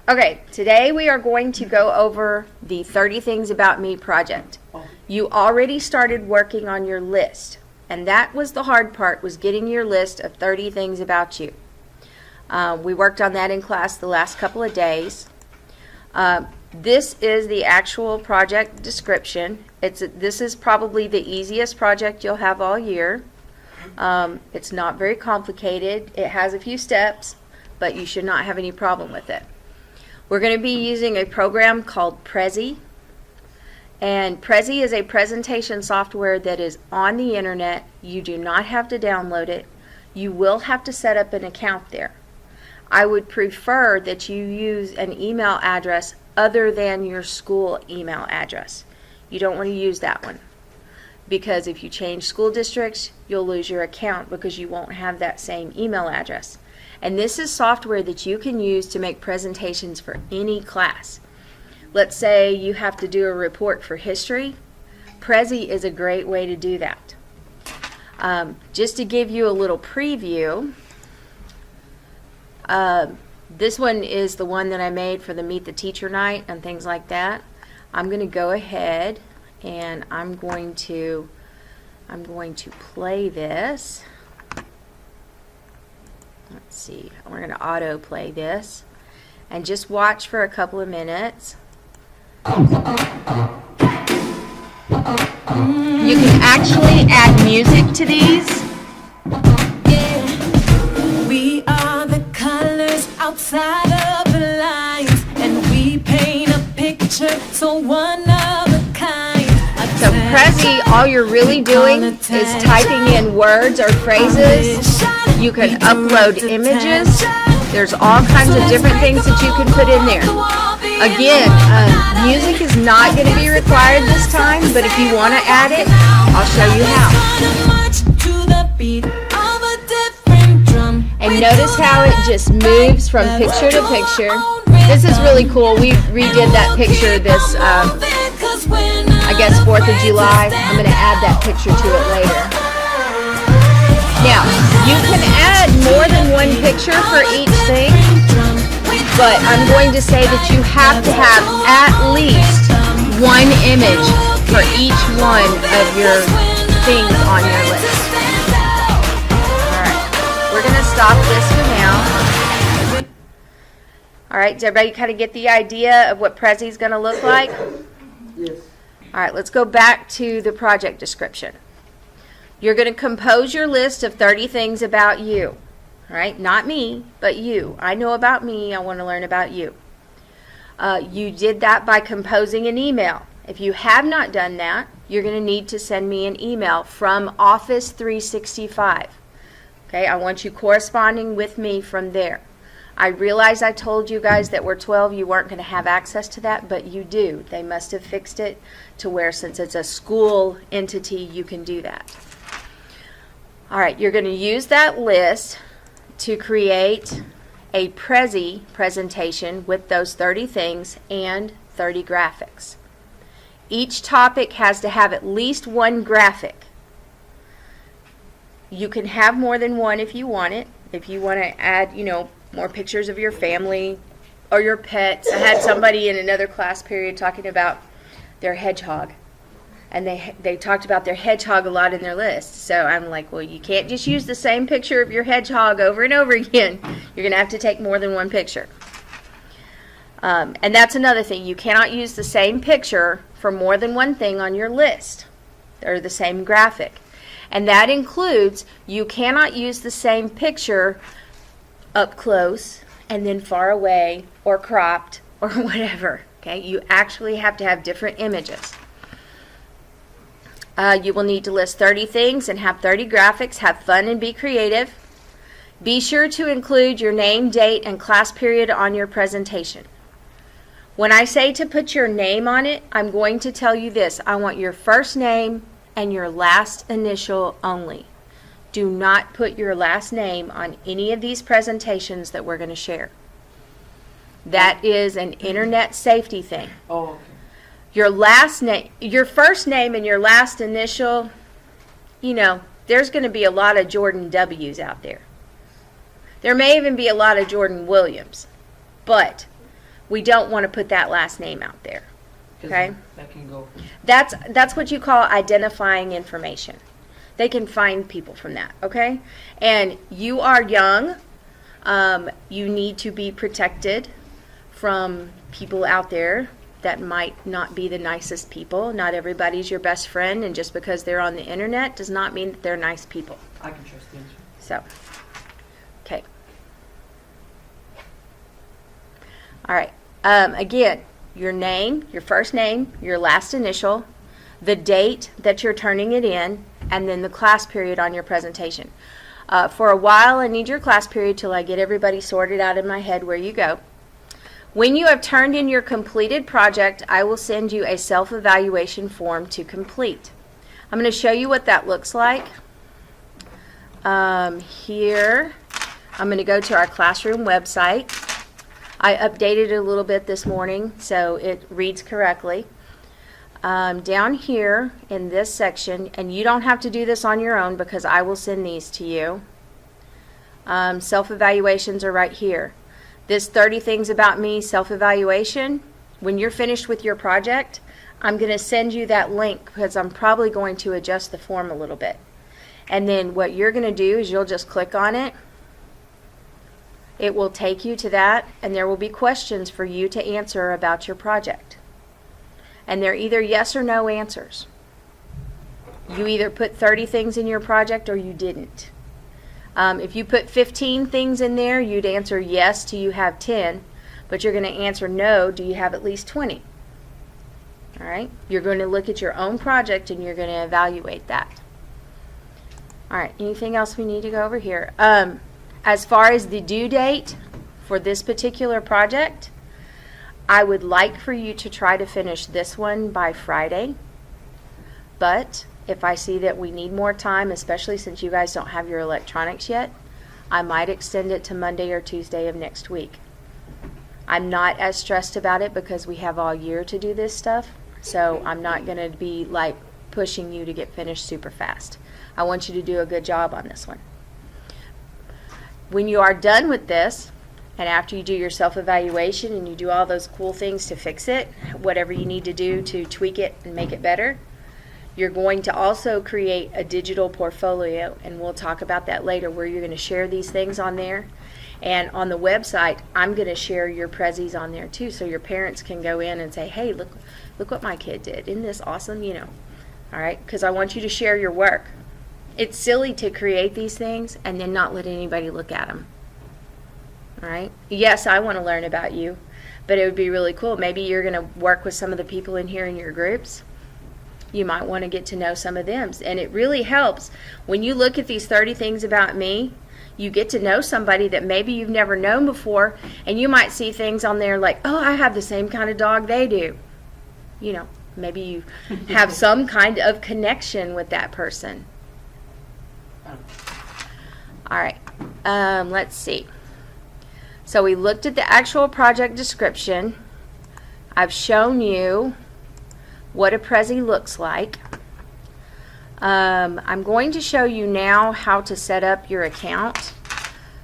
Okay, today we are going to go over the 30 Things About Me project. You already started working on your list, and that was the hard part, was getting your list of 30 things about you. We worked on that in class the last couple of days. This is the actual project description. This is probably the easiest project you'll have all year. It's not very complicated. It has a few steps, but you should not have any problem with it. We're going to be using a program called PREZI, and PREZI is a presentation software that is on the internet. You do not have to download it. You will have to set up an account there. I would prefer that you use an email address other than your school email address. You don't want to use that one, because if you change school districts, you'll lose your account because you won't have that same email address. And this is software that you can use to make presentations for any class. Let's say you have to do a report for history. PREZI is a great way to do that. Just to give you a little preview, this one is the one that I made for the Meet the Teacher night and things like that. I'm going to go ahead and I'm going to play this. Let's see, we're going to auto play this and just watch for a couple of minutes. You can actually add music to these. We are the colors outside of the lines, and we paint a picture so one of a kind. So PREZI, all you're really doing is typing in words or phrases. You can upload images. There's all kinds of different things that you can put in there. Again, music is not going to be required this time, but if you want to add it, I'll show you how. And notice how it just moves from picture to picture. This is really cool. We redid that picture this, I guess, 4th of July. I'm going to add that picture to it later. Now, you can add more than one picture for each thing, but I'm going to say that you have to have at least one image for each one of your things on your list. Alright, we're going to stop this for now. Alright, does everybody kind of get the idea of what PREZI is going to look like? Yes. Alright, let's go back to the project description. You're going to compose your list of 30 things about you. Right? Not me, but you. I know about me. I want to learn about you. You did that by composing an email. If you have not done that, you're going to need to send me an email from Office 365. Okay? I want you corresponding with me from there. I realize I told you guys that we're 12, you weren't going to have access to that, but you do. They must have fixed it to where, since it's a school entity, you can do that. All right, you're going to use that list to create a PREZI presentation with those 30 things and 30 graphics. Each topic has to have at least one graphic. You can have more than one if you want it. If you want to add, more pictures of your family or your pets. I had somebody in another class period talking about their hedgehog. And they talked about their hedgehog a lot in their list. So I'm like, well, you can't just use the same picture of your hedgehog over and over again. You're going to have to take more than one picture. And that's another thing. You cannot use the same picture for more than one thing on your list, or the same graphic. And that includes, you cannot use the same picture up close and then far away or cropped or whatever. Okay? You actually have to have different images. You will need to list 30 things and have 30 graphics. Have fun and be creative. Be sure to include your name, date, and class period on your presentation. When I say to put your name on it, I'm going to tell you this. I want your first name and your last initial only. Do not put your last name on any of these presentations that we're going to share. That is an internet safety thing. Oh, okay. Your last name, your first name and your last initial, there's going to be a lot of Jordan W's out there. There may even be a lot of Jordan Williams. But we don't want to put that last name out there. 'Cause Okay. That can go. That's what you call identifying information. They can find people from that, okay? And you are young. You need to be protected from people out there that might not be the nicest people. Not everybody's your best friend, and just because they're on the internet does not mean that they're nice people. I can trust the answer. So, okay. All right. Again, your name, your first name, your last initial, the date that you're turning it in, and then the class period on your presentation. For a while, I need your class period till I get everybody sorted out in my head where you go. When you have turned in your completed project, I will send you a self-evaluation form to complete. I'm going to show you what that looks like. Here, I'm going to go to our classroom website. I updated it a little bit this morning so it reads correctly. Down here in this section, and you don't have to do this on your own because I will send these to you. Self-evaluations are right here. This 30 Things About Me self-evaluation, when you're finished with your project, I'm going to send you that link because I'm probably going to adjust the form a little bit. And then what you're going to do is you'll just click on it. It will take you to that, and there will be questions for you to answer about your project. And they're either yes or no answers. You either put 30 things in your project or you didn't. If you put 15 things in there, you'd answer yes till you have 10, but you're going to answer no, do you have at least 20? All right? You're going to look at your own project and you're going to evaluate that. All right, anything else we need to go over here? As far as the due date for this particular project, I would like for you to try to finish this one by Friday, but if I see that we need more time, especially since you guys don't have your electronics yet, I might extend it to Monday or Tuesday of next week. I'm not as stressed about it because we have all year to do this stuff, so I'm not going to be like pushing you to get finished super fast. I want you to do a good job on this one. When you are done with this, and after you do your self-evaluation and you do all those cool things to fix it, whatever you need to do to tweak it and make it better, you're going to also create a digital portfolio, and we'll talk about that later, where you're going to share these things on there. And on the website, I'm going to share your PREZIs on there too, so your parents can go in and say, hey, look what my kid did. Isn't this awesome? You know, all right? Because I want you to share your work. It's silly to create these things and then not let anybody look at them. All right? Yes, I want to learn about you, but it would be really cool. Maybe you're going to work with some of the people in here in your groups. You might want to get to know some of them. And it really helps. When you look at these 30 things about me, you get to know somebody that maybe you've never known before, and you might see things on there like, oh, I have the same kind of dog they do. You know, maybe you have some kind of connection with that person. All right, let's see. So we looked at the actual project description. I've shown you what a PREZI looks like. I'm going to show you now how to set up your account.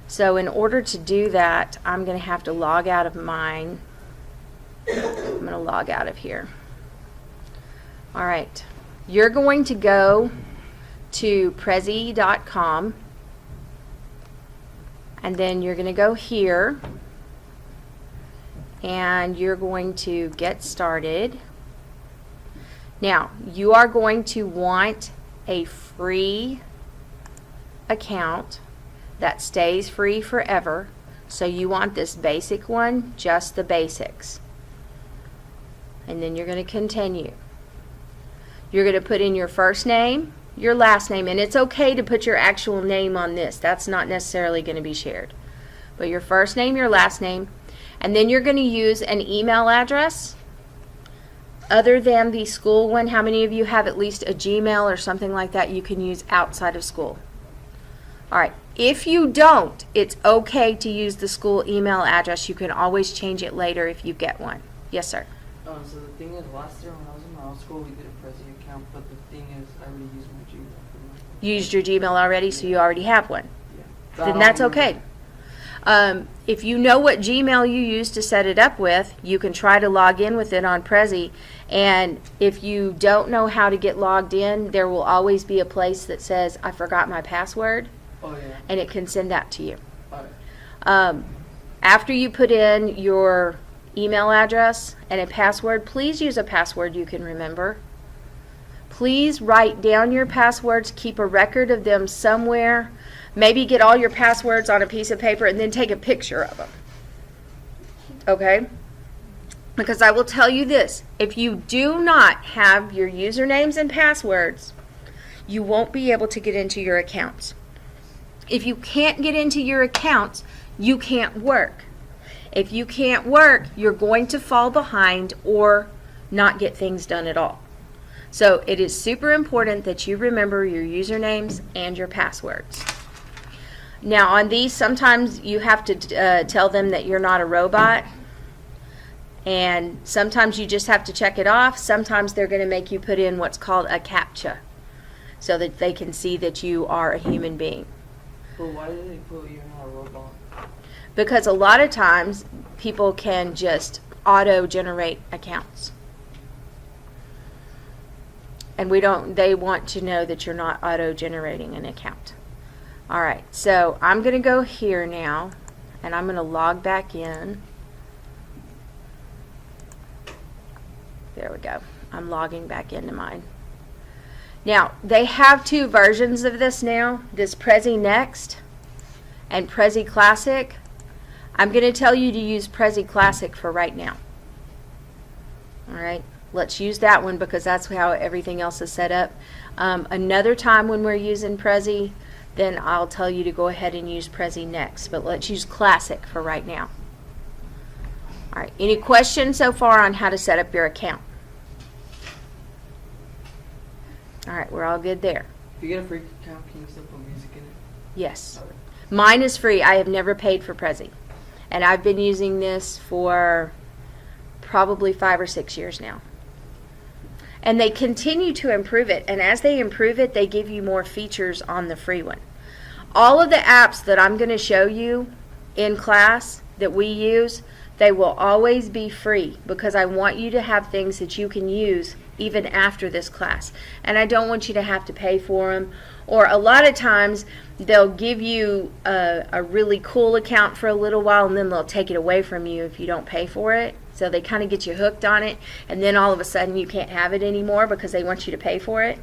So in order to do that, I'm going to have to log out of mine. I'm going to log out of here. All right. You're going to go to PREZI.com, and then you're going to go here, and you're going to get started. Now, you are going to want a free account that stays free forever. So you want this basic one, just the basics. And then you're going to continue. You're going to put in your first name, your last name, and it's okay to put your actual name on this. That's not necessarily going to be shared. But your first name, your last name, and then you're going to use an email address other than the school one. How many of you have at least a Gmail or something like that you can use outside of school? All right. If you don't, it's okay to use the school email address. You can always change it later if you get one. Yes, sir. So the thing is, last year when I was in my school, we did a PREZI account, but the thing is, I already used my Gmail. You used your Gmail already, so you already have one. Yeah. Then that's okay. If you know what Gmail you use to set it up with, you can try to log in with it on PREZI. And if you don't know how to get logged in, there will always be a place that says, I forgot my password, Oh, yeah. and it can send that to you. Alright. After you put in your email address and a password, please use a password you can remember. Please write down your passwords, keep a record of them somewhere. Maybe get all your passwords on a piece of paper and then take a picture of them. Okay? Because I will tell you this, if you do not have your usernames and passwords, you won't be able to get into your accounts. If you can't get into your accounts, you can't work. If you can't work, you're going to fall behind or not get things done at all. So it is super important that you remember your usernames and your passwords. Now on these, sometimes you have to tell them that you're not a robot, and sometimes you just have to check it off. Sometimes they're going to make you put in what's called a CAPTCHA so that they can see that you are a human being. But why did they put you're not a robot? Because a lot of times people can just auto-generate accounts. And they want to know that you're not auto-generating an account. All right, so I'm going to go here now, and I'm going to log back in. There we go. I'm logging back into mine. Now, they have two versions of this now, this PREZI Next and PREZI Classic. I'm going to tell you to use PREZI Classic for right now. All right, let's use that one because that's how everything else is set up. Another time when we're using PREZI, then I'll tell you to go ahead and use PREZI Next, but let's use Classic for right now. All right, any questions so far on how to set up your account? All right, we're all good there. If you get a free account, can you still put music in it? Yes. Alright. Mine is free. I have never paid for PREZI. And I've been using this for probably 5 or 6 years now. And they continue to improve it. And as they improve it, they give you more features on the free one. All of the apps that I'm going to show you in class that we use, they will always be free because I want you to have things that you can use even after this class. And I don't want you to have to pay for them. Or a lot of times they'll give you a really cool account for a little while and then they'll take it away from you if you don't pay for it. So they kind of get you hooked on it, and then all of a sudden you can't have it anymore because they want you to pay for it.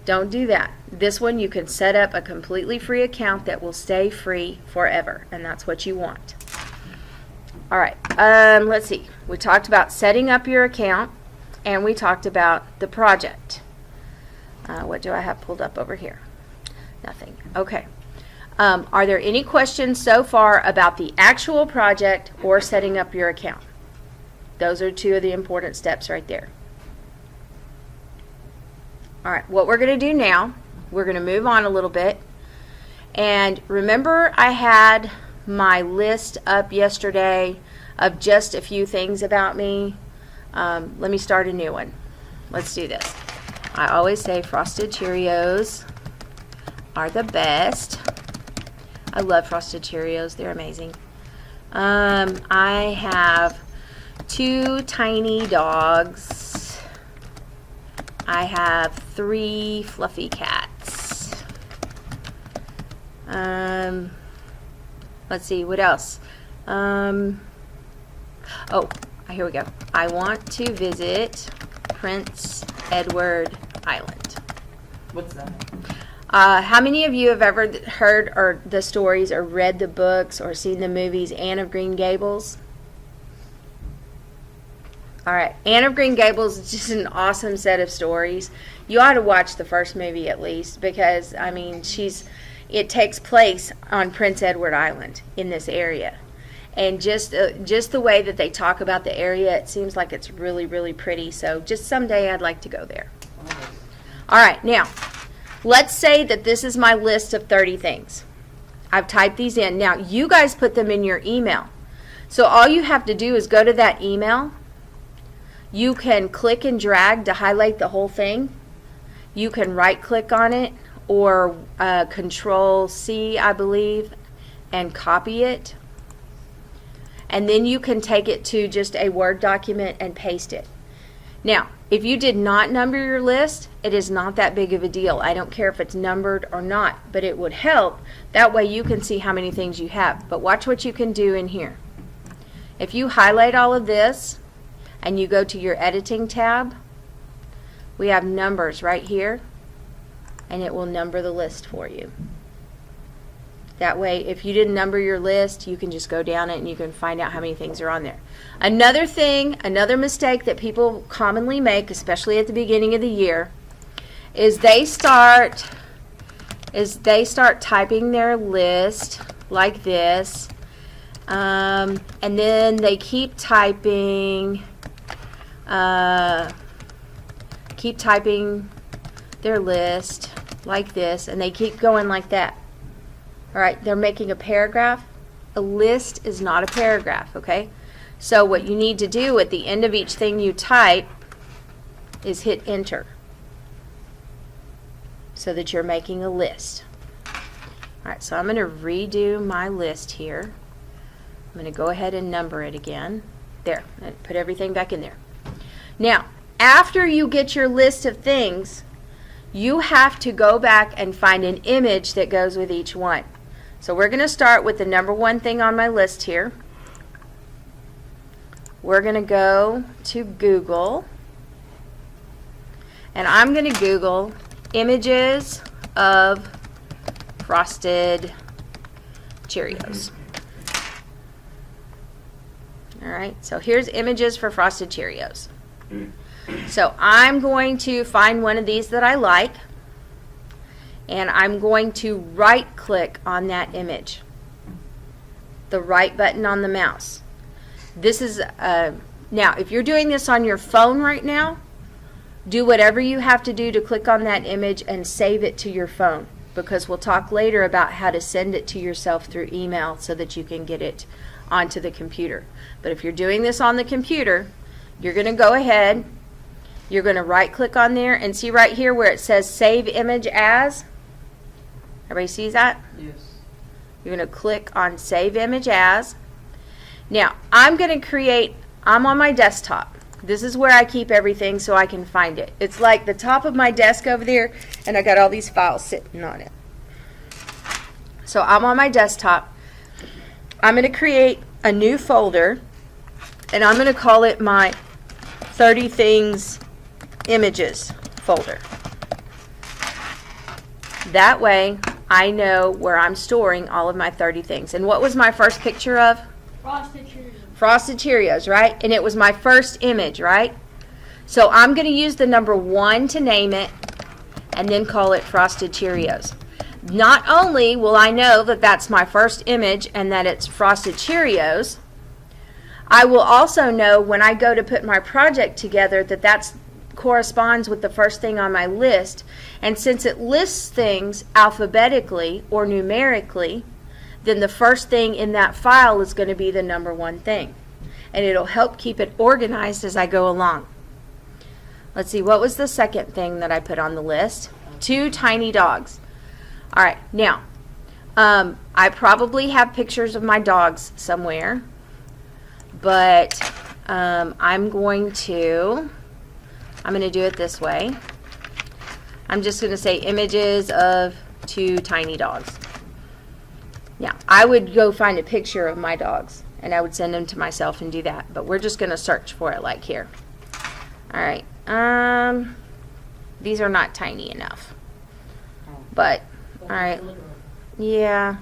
Don't do that. This one you can set up a completely free account that will stay free forever, and that's what you want. All right, let's see. We talked about setting up your account, and we talked about the project. What do I have pulled up over here? Nothing. Okay. Are there any questions so far about the actual project or setting up your account? Those are two of the important steps right there. All right, what we're going to do now, we're going to move on a little bit. And remember I had my list up yesterday of just a few things about me. Let me start a new one. Let's do this. I always say Frosted Cheerios are the best. I love Frosted Cheerios. They're amazing. I have 2 tiny dogs. I have 3 fluffy cats. Let's see, what else? Oh, here we go. I want to visit Prince Edward Island. What's that? How many of you have ever heard or the stories or read the books or seen the movies Anne of Green Gables? All right, Anne of Green Gables is just an awesome set of stories. You ought to watch the first movie at least because, I mean, it takes place on Prince Edward Island in this area. And just the way that they talk about the area, it seems like it's really, really pretty. So just someday I'd like to go there. All right, now, let's say that this is my list of 30 things. I've typed these in. Now, you guys put them in your email. So all you have to do is go to that email. You can click and drag to highlight the whole thing. You can right-click on it or Control-C, I believe, and copy it. And then you can take it to just a Word document and paste it. Now, if you did not number your list, it is not that big of a deal. I don't care if it's numbered or not, but it would help. That way you can see how many things you have. But watch what you can do in here. If you highlight all of this and you go to your editing tab, we have numbers right here, and it will number the list for you. That way, if you didn't number your list, you can just go down it and you can find out how many things are on there. Another thing, another mistake that people commonly make, especially at the beginning of the year, is they start typing their list like this, and then they keep typing their list like this, and they keep going like that. All right, they're making a paragraph. A list is not a paragraph, okay? So what you need to do at the end of each thing you type is hit enter so that you're making a list. All right, so I'm going to redo my list here. I'm going to go ahead and number it again. There, and put everything back in there. Now, after you get your list of things, you have to go back and find an image that goes with each one. So we're going to start with the number one thing on my list here. We're going to go to Google, and I'm going to Google images of Frosted Cheerios. All right, so here's images for Frosted Cheerios. So I'm going to find one of these that I like, and I'm going to right click on that image, the right button on the mouse. This is now if you're doing this on your phone right now, do whatever you have to do to click on that image and save it to your phone, because we'll talk later about how to send it to yourself through email so that you can get it onto the computer. But if you're doing this on the computer, you're going to go ahead, you're going to right click on there and see right here where it says save image as. Everybody sees that? Yes. You're going to click on save image as. Now I'm going to I'm on my desktop. This is where I keep everything so I can find it. It's like the top of my desk over there, and I got all these files sitting on it. So I'm on my desktop. I'm going to create a new folder, and I'm going to call it my 30 Things Images folder. That way I know where I'm storing all of my 30 things. And what was my first picture of? Frosted Cheerios. Frosted Cheerios, right? And it was my first image, right? So I'm going to use the number 1 to name it and then call it Frosted Cheerios. Not only will I know that that's my first image and that it's Frosted Cheerios, I will also know when I go to put my project together that that corresponds with the first thing on my list. And since it lists things alphabetically or numerically, then the first thing in that file is going to be the number 1 thing. And it'll help keep it organized as I go along. Let's see, what was the second thing that I put on the list? 2 tiny dogs. All right, now, I probably have pictures of my dogs somewhere, but I'm going to do it this way. I'm just going to say images of 2 tiny dogs. Now, I would go find a picture of my dogs, and I would send them to myself and do that, but we're just going to search for it like here. All right, these are not tiny enough, but all right, yeah,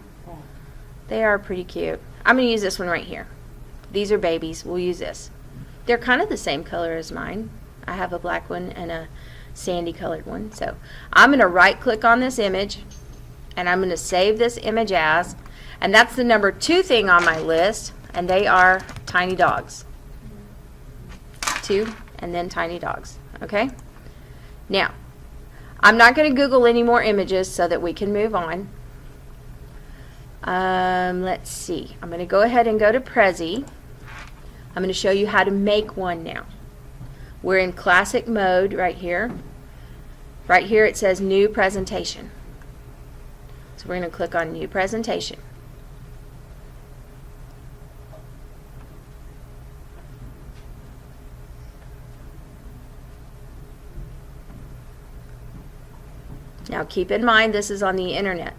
they are pretty cute. I'm going to use this one right here. These are babies. We'll use this. They're kind of the same color as mine. I have a black one and a sandy colored one. So I'm going to right click on this image, and I'm going to save this image as, and that's the number 2 thing on my list, and they are tiny dogs. 2 and then tiny dogs. Okay? Now, I'm not going to Google any more images so that we can move on. Let's see. I'm going to go ahead and go to PREZI. I'm going to show you how to make one now. We're in classic mode right here. Right here it says new presentation. So we're going to click on new presentation. Now keep in mind this is on the internet.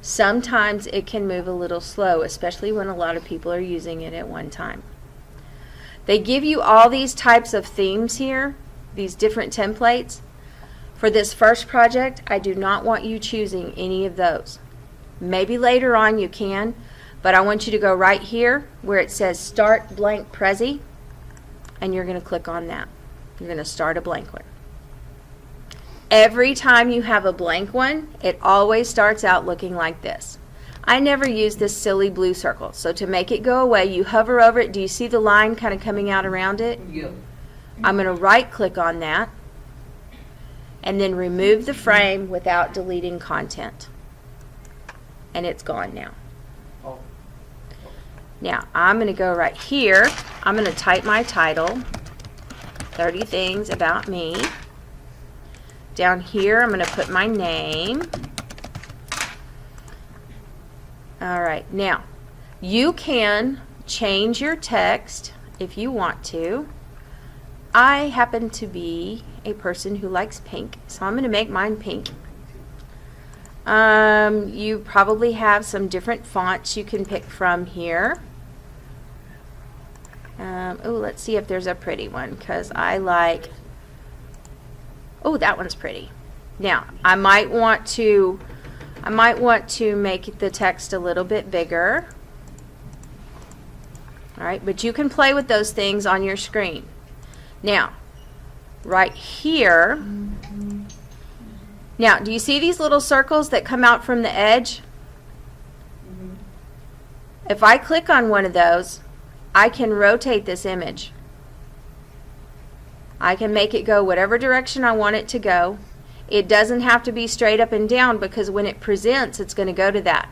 Sometimes it can move a little slow, especially when a lot of people are using it at one time. They give you all these types of themes here, these different templates. For this first project, I do not want you choosing any of those. Maybe later on you can, but I want you to go right here where it says Start Blank PREZI, and you're going to click on that. You're going to start a blank one. Every time you have a blank one, it always starts out looking like this. I never use this silly blue circle, so to make it go away, you hover over it. Do you see the line kind of coming out around it? Yep. I'm going to right click on that and then remove the frame without deleting content. And it's gone now. Oh. Now I'm going to go right here. I'm going to type my title, 30 Things About Me. Down here I'm going to put my name. Alright, now you can change your text if you want to. I happen to be a person who likes pink, so I'm going to make mine pink. You probably have some different fonts you can pick from here. Oh, let's see if there's a pretty one, because I like, oh, that one's pretty. Now, I might want to make the text a little bit bigger. All right, but you can play with those things on your screen. Now, right here, now, do you see these little circles that come out from the edge? If I click on one of those, I can rotate this image. I can make it go whatever direction I want it to go. It doesn't have to be straight up and down, because when it presents, it's going to go to that.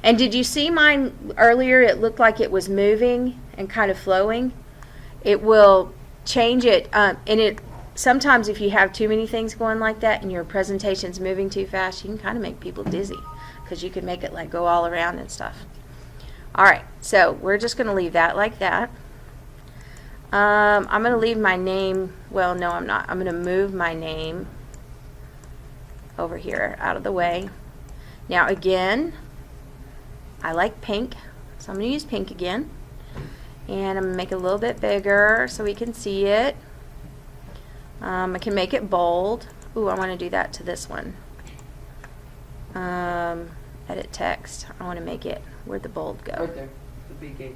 And did you see mine earlier? It looked like it was moving and kind of flowing. It will change it, and it sometimes if you have too many things going like that and your presentation's moving too fast, you can kind of make people dizzy, because you can make it like go all around and stuff. Alright, so we're just going to leave that like that. I'm going to leave my name, well, no, I'm not. I'm going to move my name over here out of the way. Now again, I like pink, so I'm going to use pink again. And I'm going to make it a little bit bigger so we can see it. I can make it bold. Ooh, I want to do that to this one. Edit text. I want to make it, where'd the bold go? Right there. The big gate.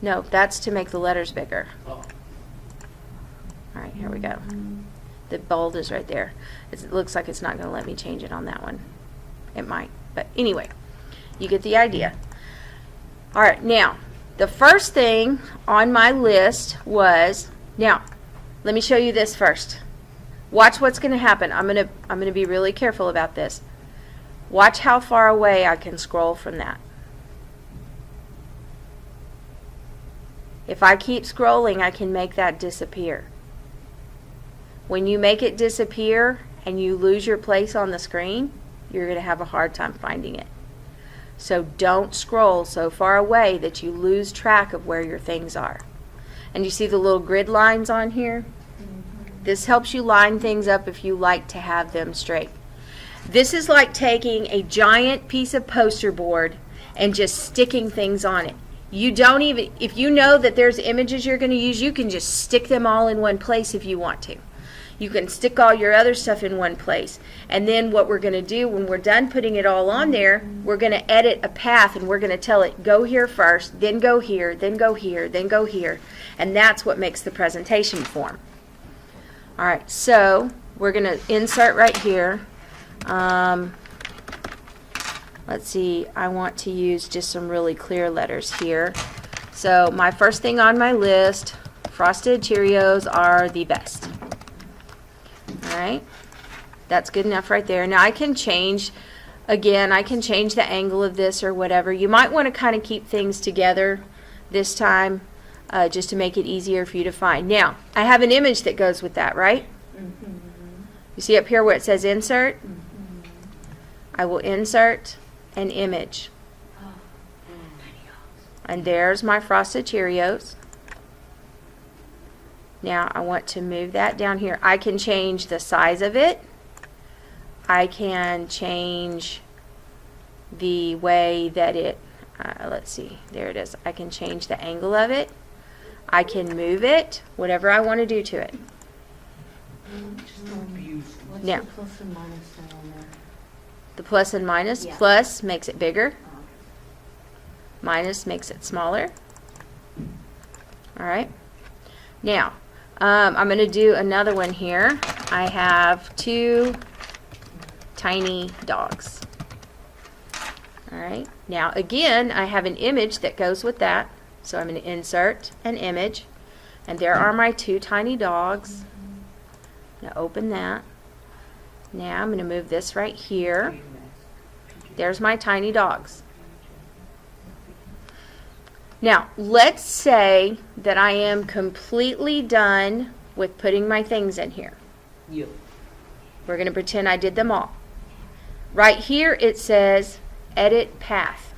No, that's to make the letters bigger. Oh. Alright, here we go. The bold is right there. It looks like it's not going to let me change it on that one. It might. But anyway, you get the idea. Alright, now, the first thing on my list was, now, let me show you this first. Watch what's going to happen. I'm going to be really careful about this. Watch how far away I can scroll from that. If I keep scrolling, I can make that disappear. When you make it disappear and you lose your place on the screen, you're going to have a hard time finding it. So don't scroll so far away that you lose track of where your things are. And you see the little grid lines on here? This helps you line things up if you like to have them straight. This is like taking a giant piece of poster board and just sticking things on it. You don't even, if you know that there's images you're going to use, you can just stick them all in one place if you want to. You can stick all your other stuff in one place. And then what we're going to do when we're done putting it all on there, we're going to edit a path, and we're going to tell it, go here first, then go here, then go here, then go here. And that's what makes the presentation form. All right, so we're going to insert right here. Let's see, I want to use just some really clear letters here. So my first thing on my list, Frosted Cheerios are the best. Alright, that's good enough right there. Now I can change, again, I can change the angle of this or whatever. You might want to kind of keep things together this time just to make it easier for you to find. Now, I have an image that goes with that, right? You see up here where it says insert? I will insert an image. And there's my Frosted Cheerios. Now I want to move that down here. I can change the size of it. I can change the way that it, let's see, there it is. I can change the angle of it. I can move it, whatever I want to do to it. Beautiful. Now, What's the plus and minus sign on there? the plus and minus, Yeah. plus makes it bigger, Oh, minus makes it smaller. All right. Now, I'm going to do another one here. I have 2 tiny dogs. All right. Now, again, I have an image that goes with that. So I'm going to insert an image. And there are my 2 tiny dogs. I'm going to open that. Now I'm going to move this right here. There's my tiny dogs. Now, let's say that I am completely done with putting my things in here. Yep. We're going to pretend I did them all. Right here it says edit path.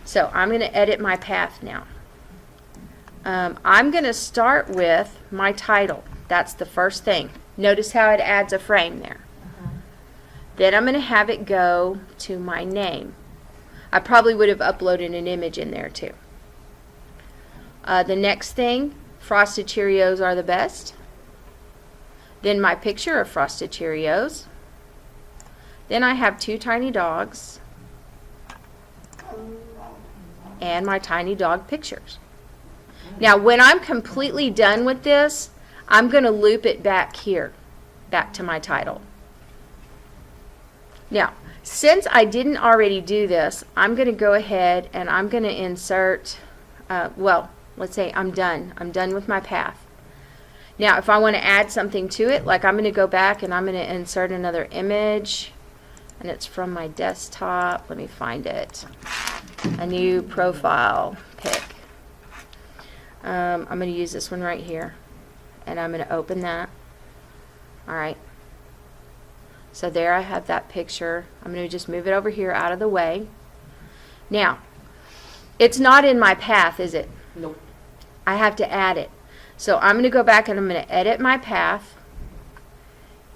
So I'm going to edit my path now. I'm going to start with my title. That's the first thing. Notice how it adds a frame there. Then I'm going to have it go to my name. I probably would have uploaded an image in there too. The next thing, Frosted Cheerios are the best. Then my picture of Frosted Cheerios. Then I have 2 tiny dogs. And my tiny dog pictures. Now when I'm completely done with this, I'm going to loop it back here, back to my title. Now, since I didn't already do this, I'm going to go ahead and I'm going to insert, well, let's say I'm done. I'm done with my path. Now, if I want to add something to it, like I'm going to go back and I'm going to insert another image, and it's from my desktop. Let me find it. A new profile pic. I'm going to use this one right here, and I'm going to open that. All right. So there I have that picture. I'm going to just move it over here out of the way. Now, it's not in my path, is it? Nope. I have to add it. So I'm going to go back and I'm going to edit my path.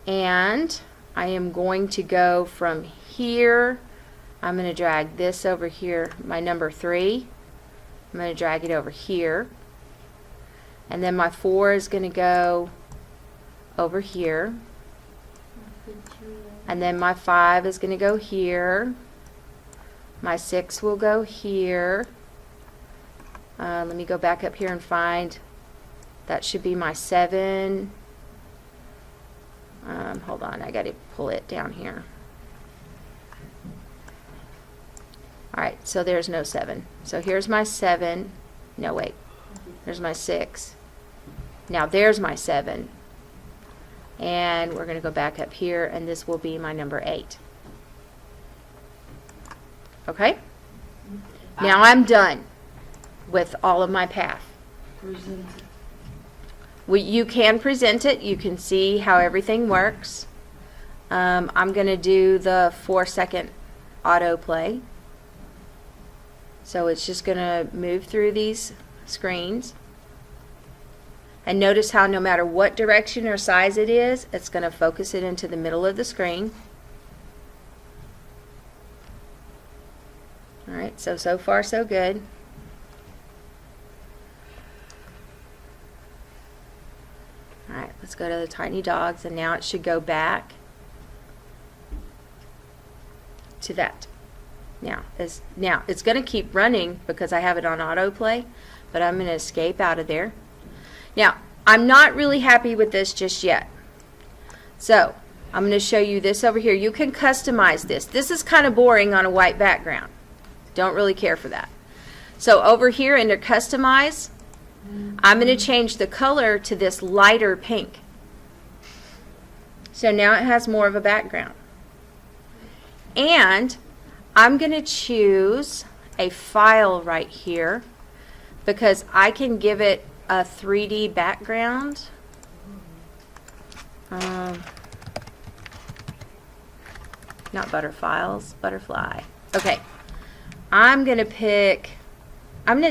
And I am going to go from here. I'm going to drag this over here, my number 3. I'm going to drag it over here. And then my 4 is going to go over here. And then my 5 is going to go here. My 6 will go here. Let me go back up here and find, that should be my 7. Hold on, I got to pull it down here. Alright, so there's no 7. So here's my 7. No, wait. There's my 6. Now there's my 7. And we're going to go back up here, and this will be my number 8. Okay? Now I'm done with all of my path. Present. You can present it. You can see how everything works. I'm going to do the 4-second autoplay. So it's just going to move through these screens. And notice how no matter what direction or size it is, it's going to focus it into the middle of the screen. Alright, so far so good. Alright, let's go to the tiny dogs, and now it should go back to that. Now it's going to keep running because I have it on autoplay, but I'm going to escape out of there. Now, I'm not really happy with this just yet. So, I'm going to show you this over here. You can customize this. This is kind of boring on a white background. Don't really care for that. So, over here under Customize, I'm going to change the color to this lighter pink. So now it has more of a background. And I'm going to choose a file right here because I can give it a 3D background. Not butterflies, butterfly. Okay. I'm going to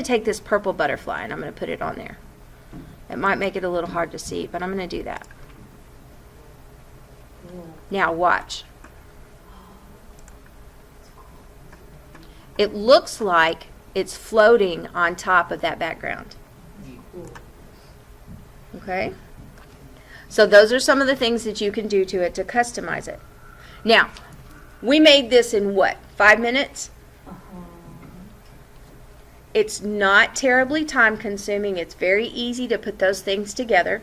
take this purple butterfly and I'm going to put it on there. It might make it a little hard to see, but I'm going to do that. Now watch. It looks like it's floating on top of that background. Okay? So those are some of the things that you can do to it to customize it. Now, we made this in what, 5 minutes? It's not terribly time consuming. It's very easy to put those things together.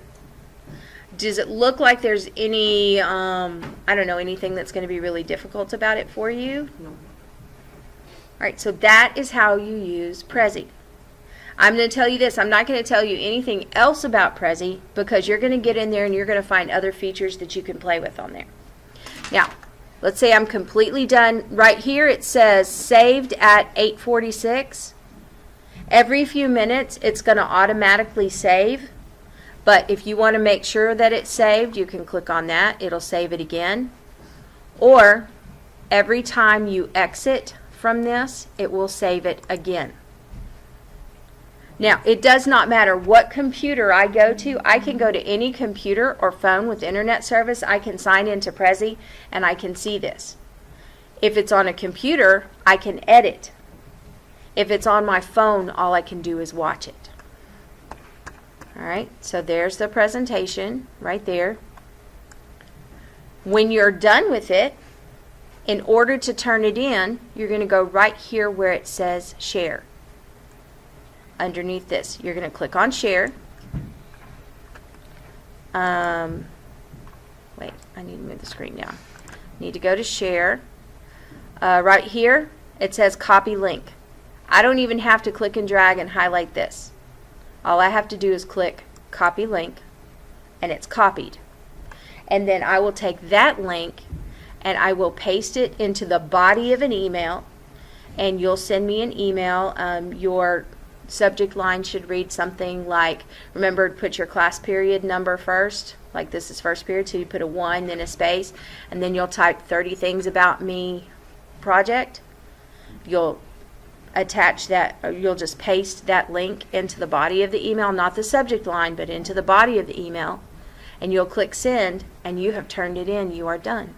Does it look like there's any, I don't know, anything that's going to be really difficult about it for you? No. All right, so that is how you use PREZI. I'm going to tell you this. I'm not going to tell you anything else about PREZI because you're going to get in there and you're going to find other features that you can play with on there. Now, let's say I'm completely done. Right here it says saved at 8:46. Every few minutes it's going to automatically save. But if you want to make sure that it's saved, you can click on that. It'll save it again. Or every time you exit from this, it will save it again. Now, it does not matter what computer I go to. I can go to any computer or phone with internet service. I can sign into PREZI and I can see this. If it's on a computer, I can edit. If it's on my phone, all I can do is watch it. All right, so there's the presentation right there. When you're done with it, in order to turn it in, you're going to go right here where it says share. Underneath this, you're going to click on share. Wait, I need to move the screen down. Need to go to share. Right here, it says copy link. I don't even have to click and drag and highlight this. All I have to do is click copy link, and it's copied. And then I will take that link and I will paste it into the body of an email, and you'll send me an email. Your subject line should read something like, remember to put your class period number first, like this is first period, so you put a 1, then a space, and then you'll type 30 things about me project. You'll attach that, or you'll just paste that link into the body of the email, not the subject line, but into the body of the email, and you'll click send, and you have turned it in. You are done.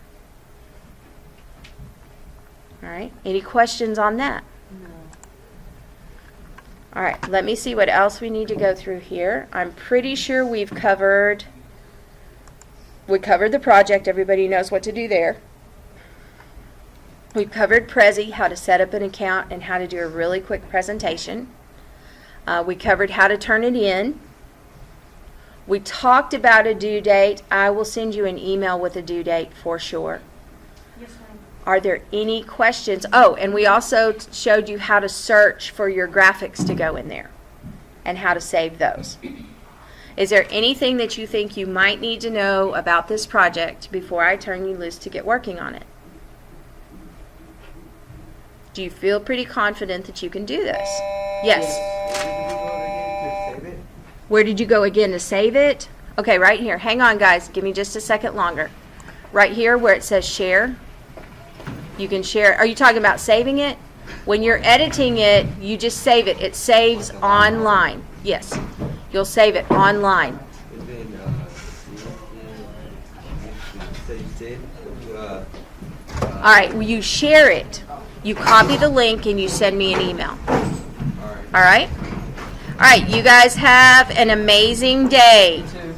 All right, any questions on that? All right, let me see what else we need to go through here. I'm pretty sure we covered the project. Everybody knows what to do there. We've covered PREZI, how to set up an account and how to do a really quick presentation. We covered how to turn it in. We talked about a due date. I will send you an email with a due date for sure. Yes, ma'am. Are there any questions? Oh, and we also showed you how to search for your graphics to go in there and how to save those. Is there anything that you think you might need to know about this project before I turn you loose to get working on it? Do you feel pretty confident that you can do this? Yes. Where did you go again to save it? Okay, right here. Hang on, guys. Give me just a second longer. Right here where it says share. You can share. Are you talking about saving it? When you're editing it, you just save it. It saves online. Yes. You'll save it online. All right. Well, you share it. You copy the link and you send me an email. All right? All right. You guys have an amazing day. You too.